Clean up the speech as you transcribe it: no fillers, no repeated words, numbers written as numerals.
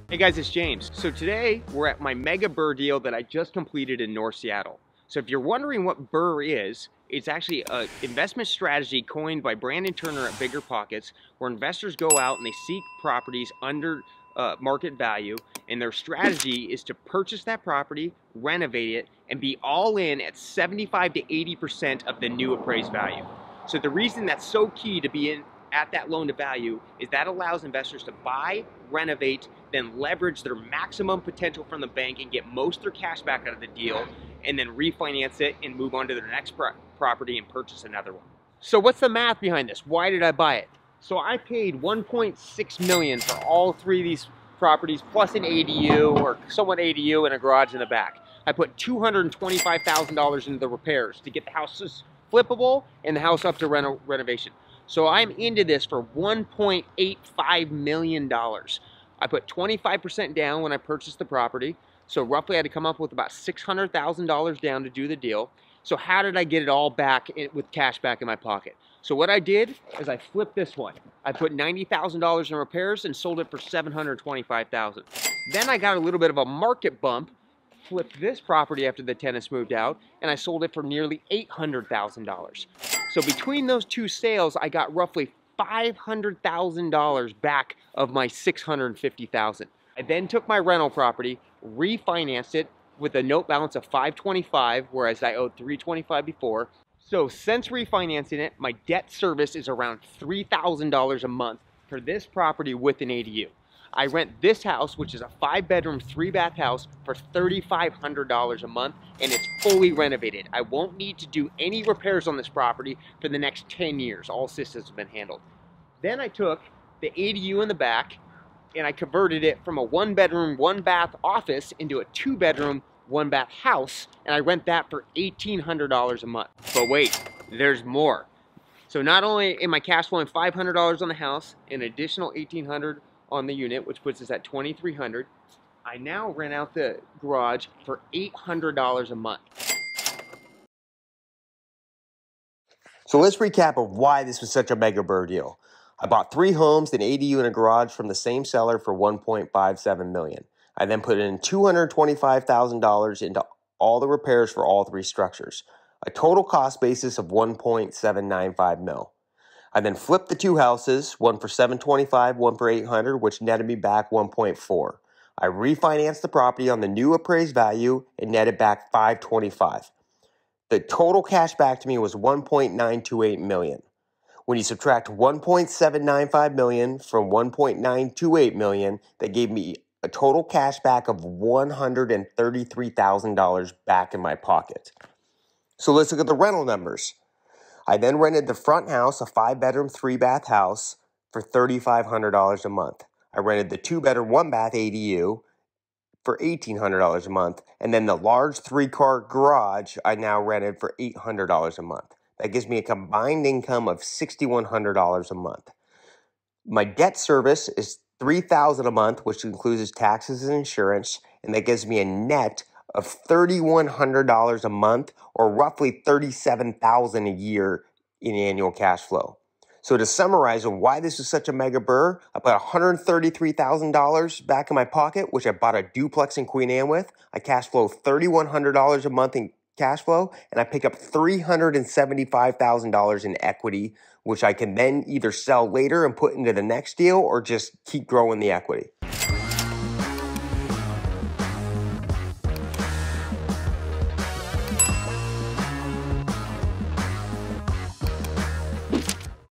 Hey guys, it's James. So today we're at my mega BRRRR deal that I just completed in North Seattle. So if you're wondering what BRRRR is, it's actually an investment strategy coined by Brandon Turner at Bigger Pockets, where investors go out and they seek properties under market value, and their strategy is to purchase that property, renovate it, and be all in at 75 to 80% of the new appraised value. So the reason that's so key to be in at that loan to value is that allows investors to buy, renovate, then leverage their maximum potential from the bank and get most of their cash back out of the deal, and then refinance it and move on to their next property and purchase another one. So what's the math behind this? Why did I buy it? So I paid $1.6 million for all three of these properties, plus an ADU or somewhat ADU and a garage in the back. I put $225,000 into the repairs to get the houses flippable and the house up to renovation. So I'm into this for $1.85 million. I put 25% down when I purchased the property. So roughly I had to come up with about $600,000 down to do the deal. So how did I get it all back with cash back in my pocket? So what I did is I flipped this one. I put $90,000 in repairs and sold it for $725,000. Then I got a little bit of a market bump, flipped this property after the tenants moved out, and I sold it for nearly $800,000. So between those two sales, I got roughly $500,000 back of my $650,000. I then took my rental property, refinanced it with a note balance of $525,000, whereas I owed $325,000 before. So since refinancing it, my debt service is around $3,000 a month for this property with an ADU. I rent this house, which is a 5-bedroom, 3-bath house, for $3,500 a month, and it's fully renovated. I won't need to do any repairs on this property for the next 10 years. All systems have been handled. Then I took the ADU in the back, and I converted it from a 1-bedroom, 1-bath office into a 2-bedroom, 1-bath house, and I rent that for $1,800 a month. But wait, there's more. So not only am I cash flowing $500 on the house, an additional $1,800 on the unit, which puts us at $2,300. I now rent out the garage for $800 a month. So let's recap of why this was such a mega BRRRR deal. I bought 3 homes, an ADU, and a garage from the same seller for $1.57 million. I then put in $225,000 into all the repairs for all 3 structures, a total cost basis of $1.795 million. I then flipped the 2 houses, one for $725,000, one for $800,000, which netted me back $1.4. I refinanced the property on the new appraised value and netted back $525,000. The total cash back to me was $1.928 million. When you subtract $1.795 million from $1.928 million, that gave me a total cash back of $133,000 back in my pocket. So let's look at the rental numbers. I then rented the front house, a 5-bedroom, 3-bath house, for $3,500 a month. I rented the 2-bedroom, 1-bath ADU for $1,800 a month. And then the large 3-car garage I now rented for $800 a month. That gives me a combined income of $6,100 a month. My debt service is $3,000 a month, which includes taxes and insurance, and that gives me a net of $3,100 a month, or roughly $37,000 a year in annual cash flow. So to summarize on why this is such a mega BRRRR, I put $133,000 back in my pocket, which I bought a duplex in Queen Anne with. I cash flow $3,100 a month in cash flow, and I pick up $375,000 in equity, which I can then either sell later and put into the next deal or just keep growing the equity.